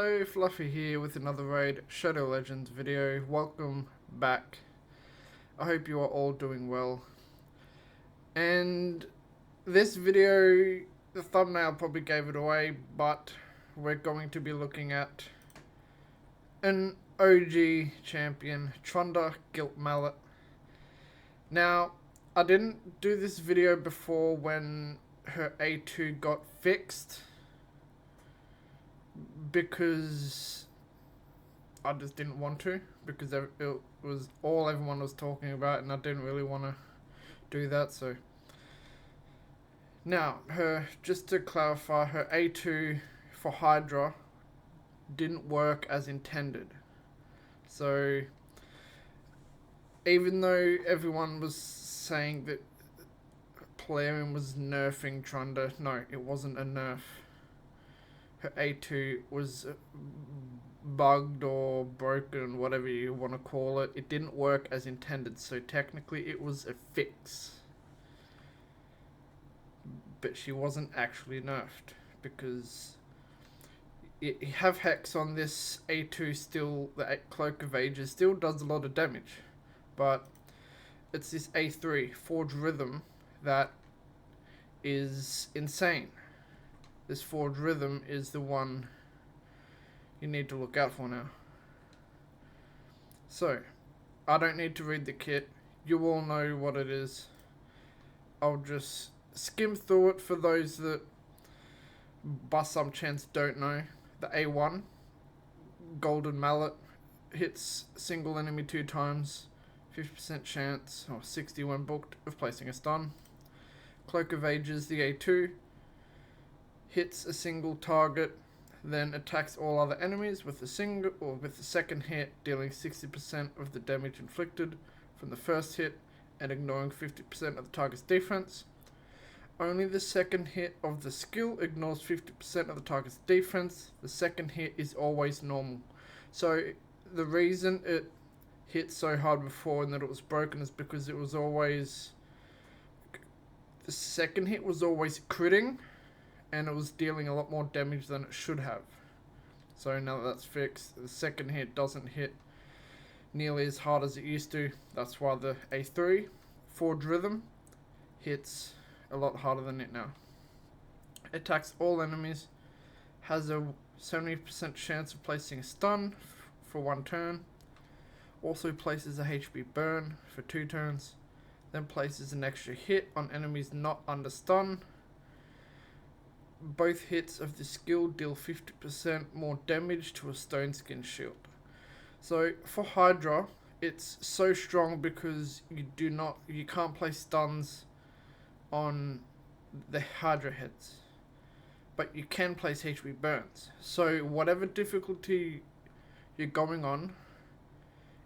Hello, Fluffy here with another Raid Shadow Legends video. Welcome back. I hope you are all doing well. And this video, the thumbnail probably gave it away, but we're going to be looking at an OG champion, Trunda Giltmallet. Now, I didn't do this video before when her A2 got fixed, because I just didn't want to, because it was all everyone was talking about and I didn't really want to do that. So now, just to clarify, her A2 for Hydra didn't work as intended. So even though everyone was saying that Plarium was nerfing Trunda, no, it wasn't a nerf. Her A2 was bugged or broken, whatever you want to call it. It didn't work as intended, so technically it was a fix. But she wasn't actually nerfed, because you have Hex on this A2 still. The Cloak of Ages still does a lot of damage, but it's this A3 Forge Rhythm that is insane. This Forge Rhythm is the one you need to look out for now. So, I don't need to read the kit. You all know what it is. I'll just skim through it for those that by some chance don't know. The A1, Golden Mallet, hits single enemy 2 times, 50% chance, or 60 when booked, of placing a stun. Cloak of Ages, the A2, hits a single target, then attacks all other enemies with the second hit, dealing 60% of the damage inflicted from the first hit and ignoring 50% of the target's defense. Only the second hit of the skill ignores 50% of the target's defense. The second hit is always normal. So the reason it hit so hard before and that it was broken is because it was always, the second hit was always critting, and it was dealing a lot more damage than it should have. So now that that's fixed, the second hit doesn't hit nearly as hard as it used to. That's why the A3 Forge Rhythm hits a lot harder than it now. Attacks all enemies, has a 70% chance of placing a stun for 1 turn, also places a HP burn for 2 turns, then places an extra hit on enemies not under stun. Both hits of the skill deal 50% more damage to a stone skin shield. So for Hydra, it's so strong because you can't place stuns on the Hydra heads, but you can place HP burns. So whatever difficulty you're going on,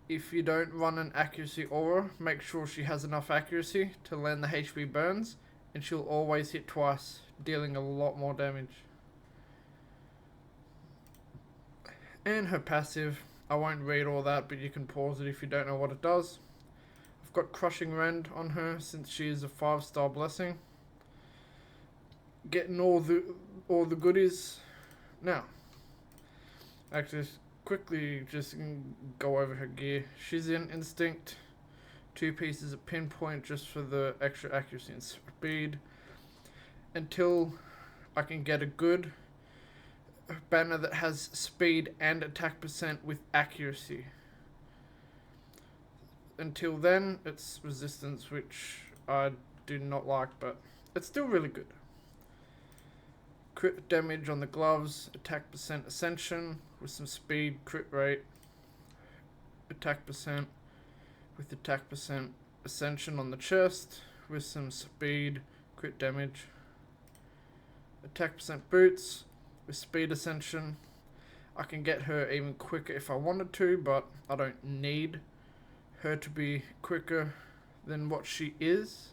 if you don't run an accuracy aura, make sure she has enough accuracy to land the HP burns, and she'll always hit twice, dealing a lot more damage. And her passive, I won't read all that, but you can pause it if you don't know what it does. I've got Crushing Rend on her since she is a 5-star blessing. Getting all the goodies. Now, actually, quickly just go over her gear. She's in Instinct, 2 pieces of Pinpoint just for the extra accuracy and speed, until I can get a good banner that has speed and attack percent with accuracy. Until then, it's resistance, which I do not like, but it's still really good. Crit damage on the gloves, attack percent ascension with some speed, crit rate, attack percent with attack percent ascension on the chest with some speed, crit damage. Attack percent boots with speed ascension. I can get her even quicker if I wanted to, but I don't need her to be quicker than what she is.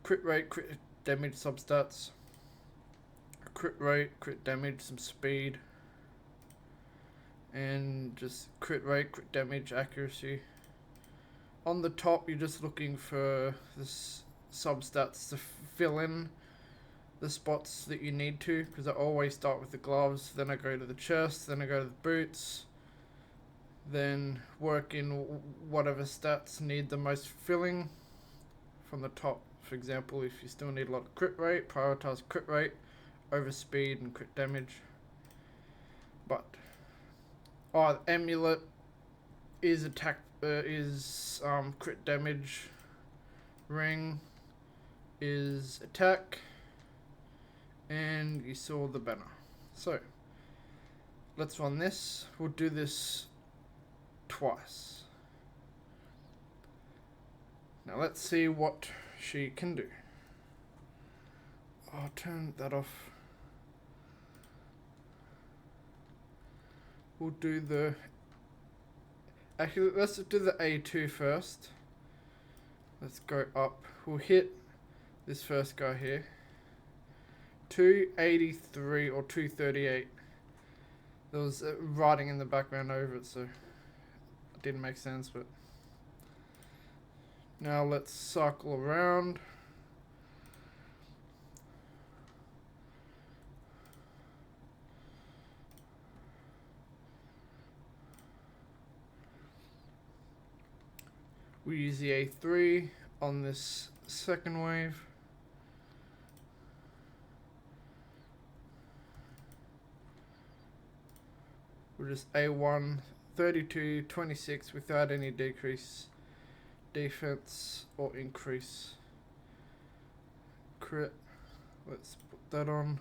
Crit rate, crit damage substats. Crit rate, crit damage, some speed, and just crit rate, crit damage, accuracy. On the top, you're just looking for this substats to fill in the spots that you need to, because I always start with the gloves, then I go to the chest, then I go to the boots, then work in whatever stats need the most filling from the top. For example, if you still need a lot of crit rate, prioritize crit rate over speed and crit damage. But the amulet is attack, crit damage. Ring is attack, and you saw the banner. So let's run this. We'll do this twice. Now let's see what she can do. I'll turn that off. We'll do the... Actually, let's do the A2 first. Let's go up. We'll hit this first guy here. 283 or 238. There was writing in the background over it, so it didn't make sense, but... Now let's cycle around. We use the A3 on this second wave. We'll just A1, 32, 26 without any decrease defense or increase crit. Let's put that on.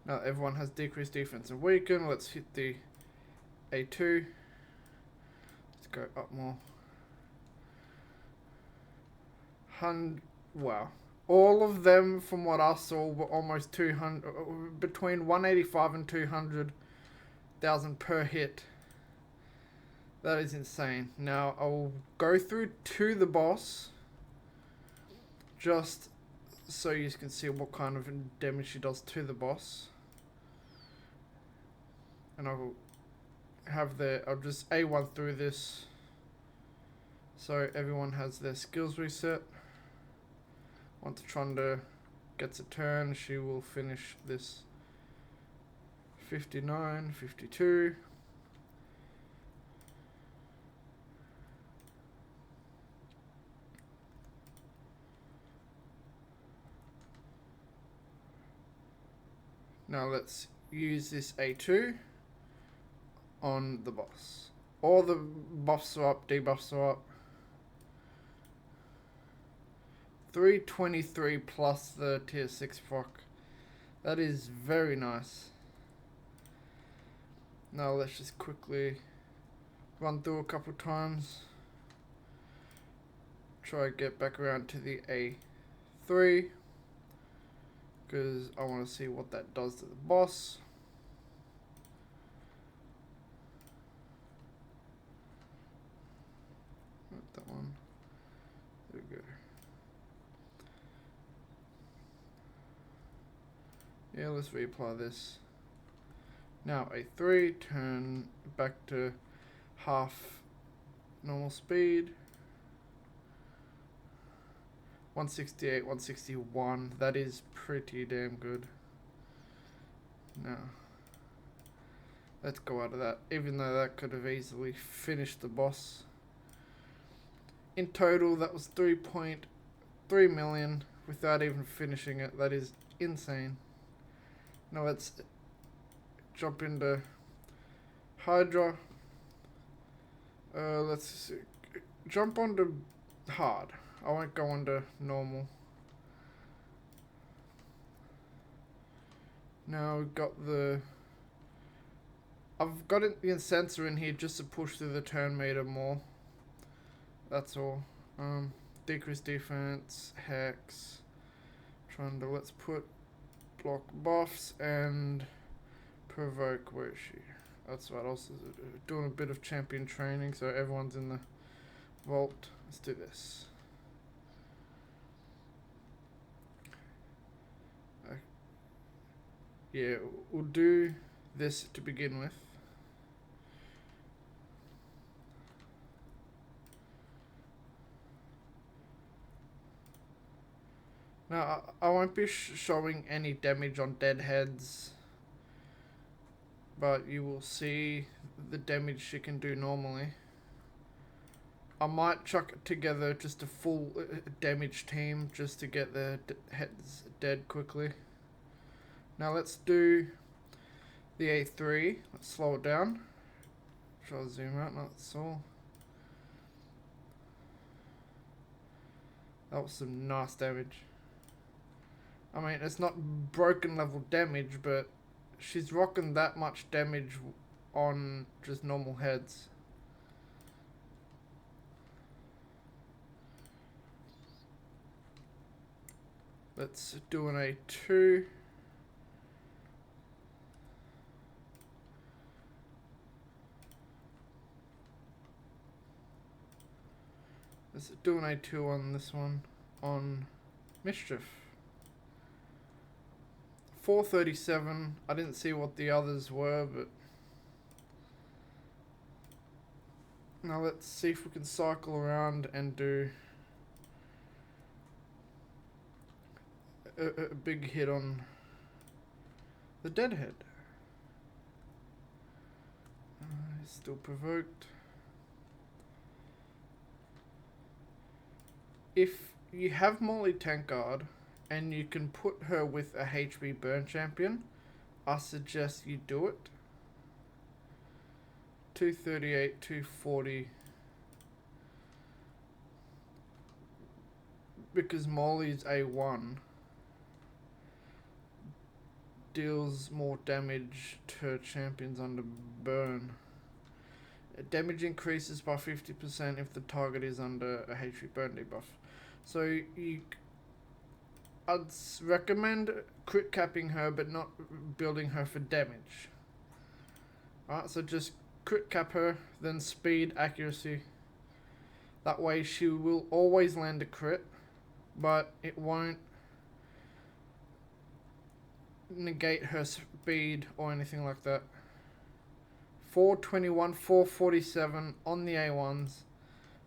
Now everyone has decreased defense and weaken. Let's hit the A2. Let's go up more. Wow. All of them, from what I saw, were almost 200, between 185 and 200,000 per hit. That is insane. Now I'll go through to the boss, just so you can see what kind of damage she does to the boss. And I'll just A1 through this, so everyone has their skills reset. Once Trunda gets a turn, she will finish this 59, 52. Now let's use this A2 on the boss. All the buffs are up, debuffs are up. 323 plus the tier 6 proc. That is very nice. Now let's just quickly run through a couple times. Try to get back around to the A3, because I want to see what that does to the boss. Not that one. There we go. Yeah, let's reapply this. Now A3, turn back to half normal speed. 168, 161, that is pretty damn good. Now, let's go out of that, even though that could have easily finished the boss. In total, that was 3.3 million without even finishing it. That is insane. Now let's jump into Hydra. Let's jump onto hard. I won't go onto normal. Now we've got I've got the sensor in here just to push through the turn meter more. That's all. Decrease defense, hex, Trunda. Let's put block buffs and provoke. Where is she? That's right. Also doing a bit of champion training, so everyone's in the vault. Let's do this. Yeah, we'll do this to begin with. Now, I won't be showing any damage on dead heads, but you will see the damage she can do normally. I might chuck together just a full damage team just to get the heads dead quickly. Now let's do the A3. Let's slow it down. Try to zoom out, that's all. That was some nice damage. I mean, it's not broken level damage, but she's rocking that much damage on just normal heads. Let's do an A2. Let's do an A2 on this one, on Mischief. 437. I didn't see what the others were, but now let's see if we can cycle around and do a big hit on the deadhead. Still provoked. If you have Molly Tankard and you can put her with a HB burn champion, I suggest you do it. 238, 240. Because Molly's A1 deals more damage to champions under burn. Damage increases by 50% if the target is under a HP burn debuff. So I'd recommend crit capping her but not building her for damage. Alright, so just crit cap her, then speed, accuracy. That way she will always land a crit, but it won't negate her speed or anything like that. 421, 447 on the A1s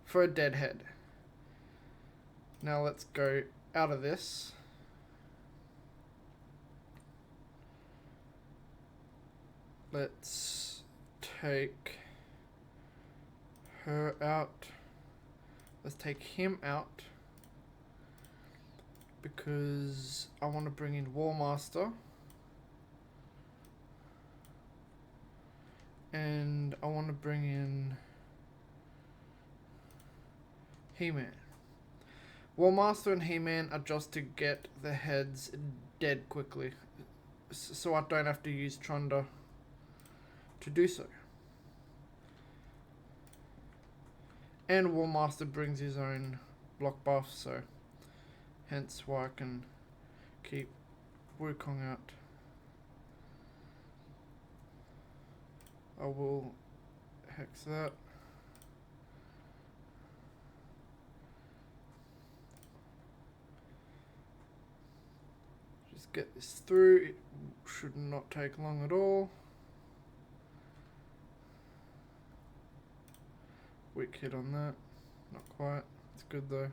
for a deadhead. Now let's go out of this. Let's take her out. Let's take him out because I want to bring in War Master. And I want to bring in He-Man. War Master and He-Man are just to get the heads dead quickly, so I don't have to use Trunda to do so. And War Master brings his own block buff, so hence why I can keep Wukong out. I will hex that. Just get this through. It should not take long at all. Weak hit on that. Not quite. It's good though.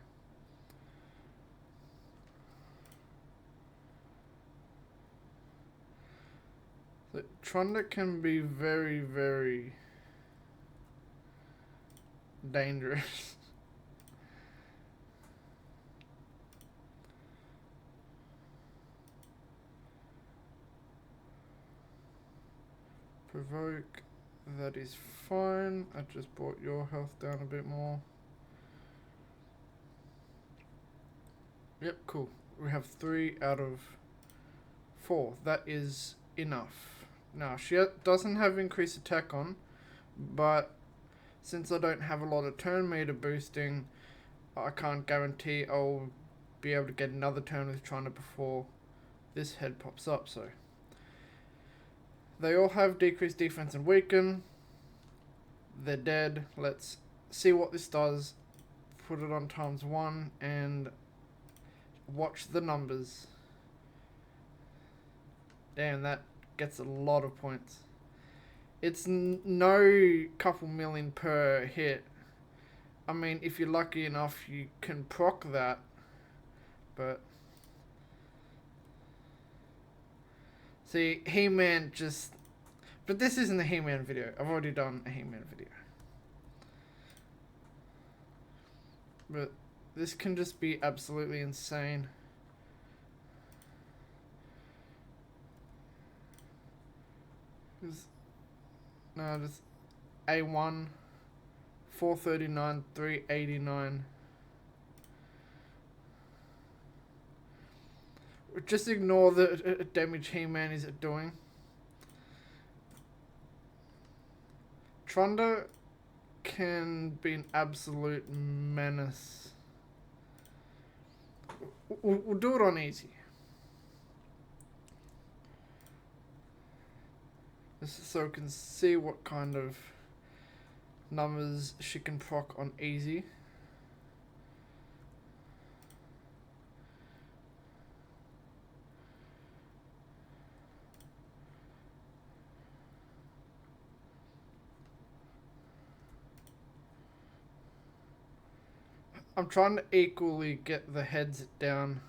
So Trunda can be very, very dangerous. Provoke, that is fine. I just brought your health down a bit more. Yep, cool. We have 3 out of 4. That is enough. Now, she doesn't have increased attack on, but since I don't have a lot of turn meter boosting, I can't guarantee I'll be able to get another turn with Trunda before this head pops up, so. They all have decreased defense and weaken. They're dead. Let's see what this does. Put it on ×1 and watch the numbers. Damn, that gets a lot of points. It's no couple million per hit. I mean, if you're lucky enough, you can proc that, but See, He-Man just... But this isn't a He-Man video. I've already done a He-Man video. But this can just be absolutely insane. No, just A1, 439, 389. Just ignore the damage He-Man is doing. Trunda can be an absolute menace. We'll do it on easy. Just so we can see what kind of numbers she can proc on easy. I'm trying to equally get the heads down,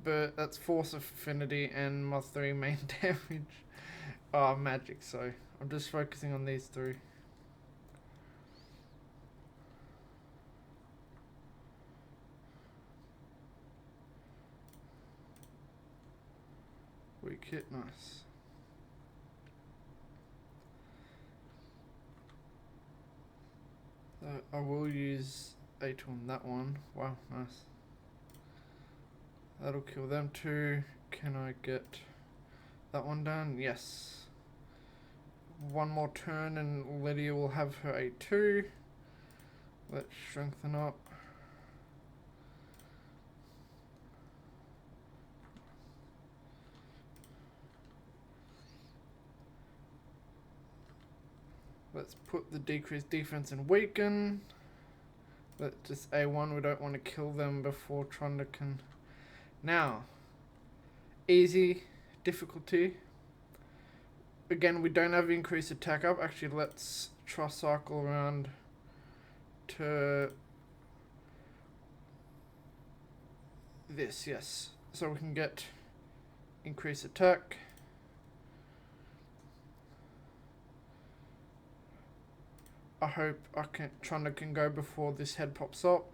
but that's force affinity and my 3 main damage. Oh, magic, so I'm just focusing on these 3. Weak hit, nice. I will use 8 on that one. Wow, nice. That'll kill them 2. Can I get that one done? Yes. One more turn and Lydia will have her A2. Let's strengthen up. Let's put the decreased defense and weaken. Let's just A1, we don't want to kill them before Trunda can... Now, easy, difficulty. Again, we don't have increased attack up. Actually, let's try cycle around to this, yes. So we can get increased attack. I hope Trunda can go before this head pops up.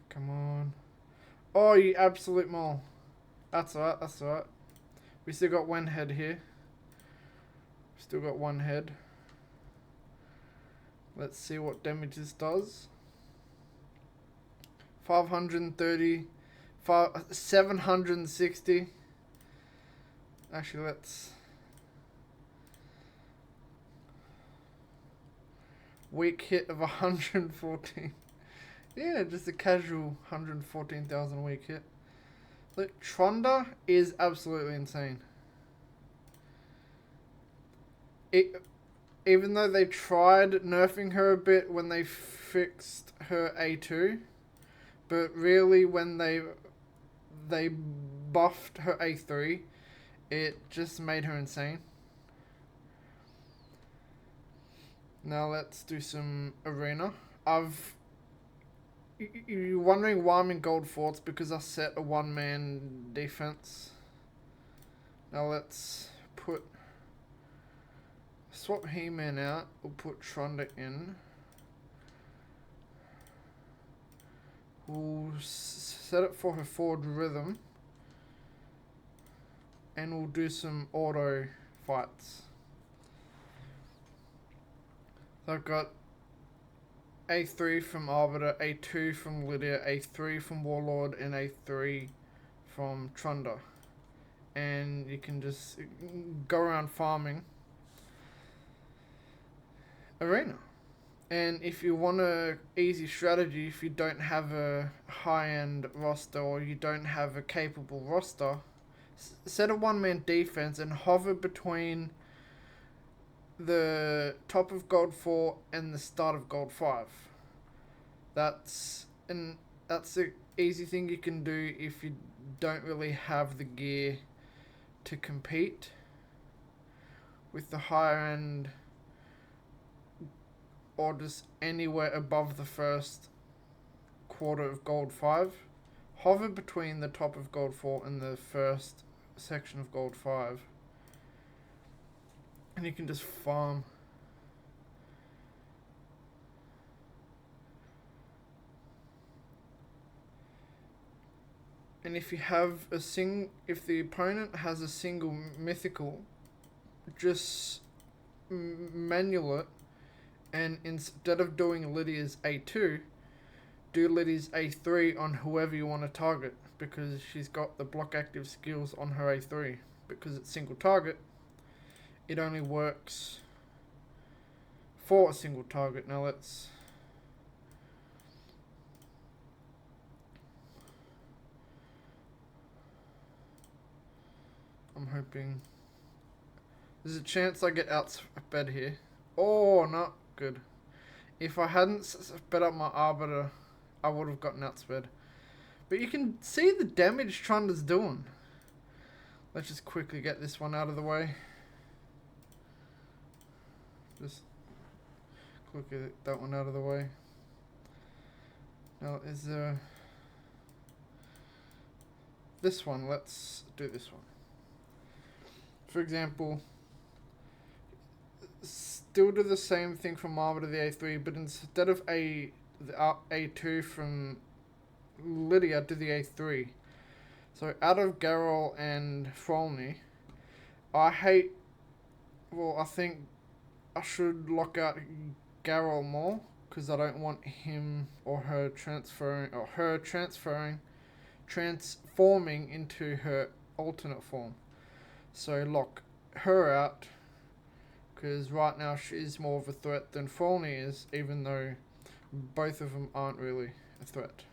Come on. Oh, you absolute mole. That's alright, that's alright. We still got 1 head here. Still got 1 head. Let's see what damage this does. 530. 760. Actually, let's... Weak hit of 114. Yeah, just a casual 114,000 weak hit. Look, Trunda is absolutely insane. Even though they tried nerfing her a bit when they fixed her A2, but really when they buffed her A3, it just made her insane. Now let's do some arena. You're wondering why I'm in gold 4? It's because I set a 1-man defense. Now let's swap He-Man out. We'll put Trunda in. We'll set it for her forward rhythm. And we'll do some auto fights. So I've got A3 from Arbiter, A2 from Lydia, A3 from Warlord, and A3 from Trunda. And you can just go around farming arena. And if you want a easy strategy, if you don't have a high-end roster or you don't have a capable roster, set a 1-man defense and hover between the top of gold 4 and the start of gold 5. That's an easy thing you can do if you don't really have the gear to compete with the higher end, or just anywhere above the first quarter of gold 5. hover between the top of gold 4 and the first section of gold 5. And you can just farm. And if you have if the opponent has a single mythical, just manual it, and instead of doing Lydia's A2, do Lydia's A3 on whoever you want to target, because she's got the block active skills on her A3. Because it's single target, it only works for a single target. Now let's... I'm hoping... There's a chance I get outsped here. Oh, not good. If I hadn't sped up my Arbiter, I would have gotten outsped. But you can see the damage Trunda's doing. Let's just quickly get this one out of the way. Just quickly get that one out of the way. Now, is there... This one, let's do this one. For example, still do the same thing from Marvel to the A3, but instead of the A2 from Lydia to the A3. So out of Garrel and Frolny, I think I should lock out Garrel more, because I don't want him or her transforming into her alternate form. So lock her out, because right now she's more of a threat than Frolny is, even though both of them aren't really a threat.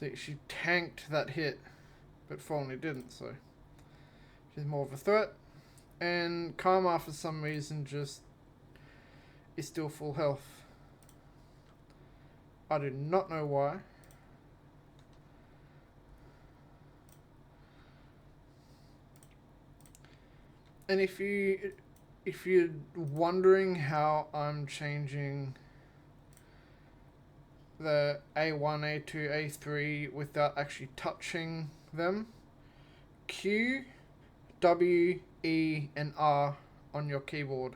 See, she tanked that hit, but Frolny didn't, so she's more of a threat. And Karma, for some reason, just is still full health. I do not know why. And if you're wondering how I'm changing the A1, A2, A3 without actually touching them, Q, W, E, and R on your keyboard.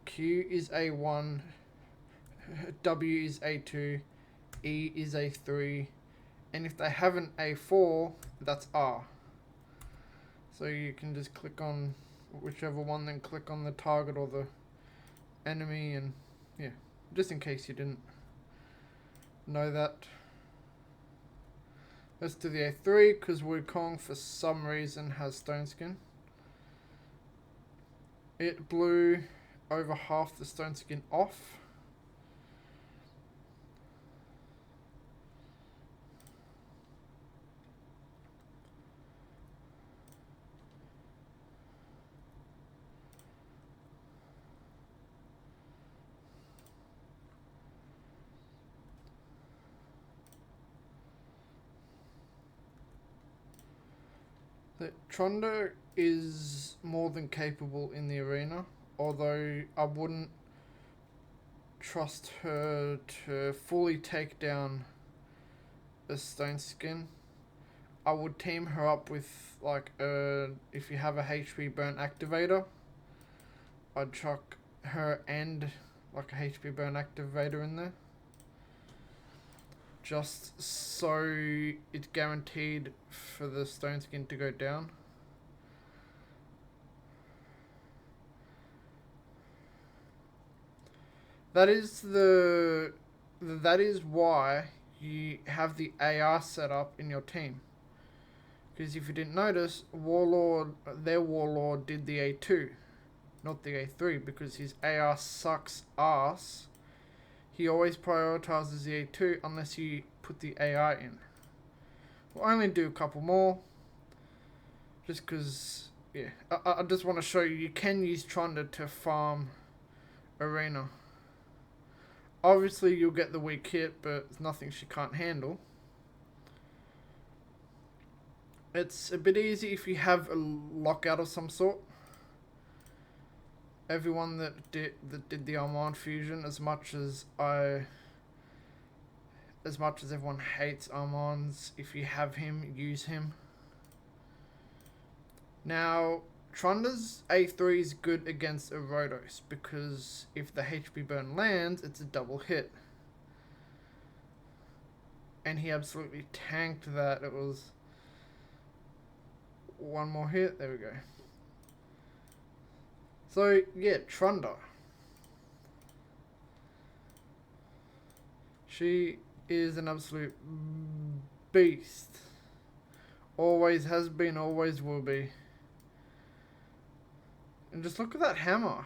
Q is A1, W is A2, E is A3, and if they have an A4, that's R. So you can just click on whichever one, then click on the target or the enemy, and yeah, just in case you didn't know that. Let's do the A3, because Wukong for some reason has Stone Skin. It blew over half the Stone Skin off. Trunda is more than capable in the arena, although I wouldn't trust her to fully take down a Stone Skin. I would team her up with, like, if you have a HP burn activator, I'd chuck her and like a HP burn activator in there, just so it's guaranteed for the Stone Skin to go down. That is why you have the AR set up in your team. Because if you didn't notice, their Warlord did the A2, not the A3, because his AR sucks ass. He always prioritizes the A2 unless you put the AI in. We'll only do a couple more, just because, yeah, I just want to show you can use Trunda to farm arena. Obviously you'll get the weak hit, but it's nothing she can't handle. It's a bit easy if you have a lockout of some sort. Everyone that did the Armand fusion, as much as I as much as everyone hates Armand's, if you have him, use him. Now, Trunda's A3 is good against Erodos because if the HP burn lands, it's a double hit. And he absolutely tanked that. It was one more hit. There we go. So, yeah, Trunda. She is an absolute beast. Always has been, always will be. And just look at that hammer.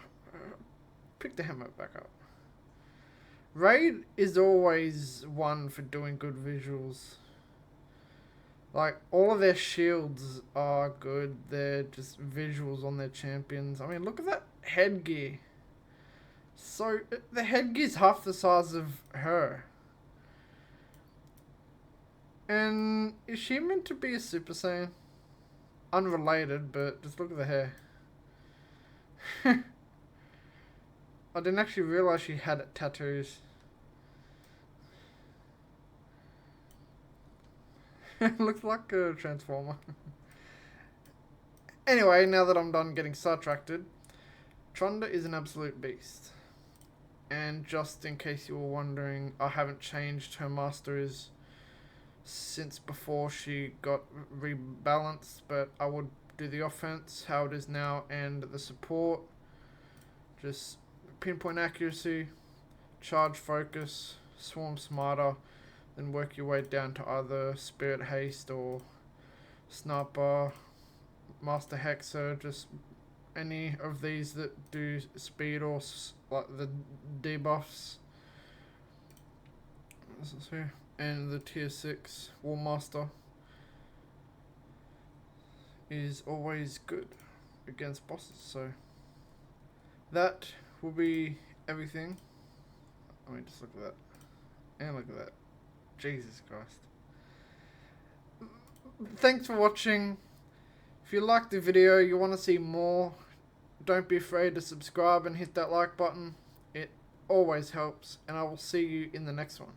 Pick the hammer back up. Raid is always one for doing good visuals. Like, all of their shields are good. They're just visuals on their champions. I mean, look at that headgear. So, the headgear's half the size of her. And is she meant to be a Super Saiyan? Unrelated, but just look at the hair. I didn't actually realize she had tattoos. Looks like a transformer. Anyway, now that I'm done getting sidetracked, Trunda is an absolute beast. And just in case you were wondering, I haven't changed her masteries since before she got rebalanced, but I would do the offense how it is now and the support. Just pinpoint accuracy, charge focus, swarm smarter, then work your way down to either spirit haste or sniper, master hexer, just any of these that do speed or like the debuffs. And the tier 6 War Master is always good against bosses, so that will be everything. I mean, just look at that. And look at that. Jesus Christ. Thanks for watching. If you liked the video, you want to see more, don't be afraid to subscribe and hit that like button. It always helps, and I will see you in the next one.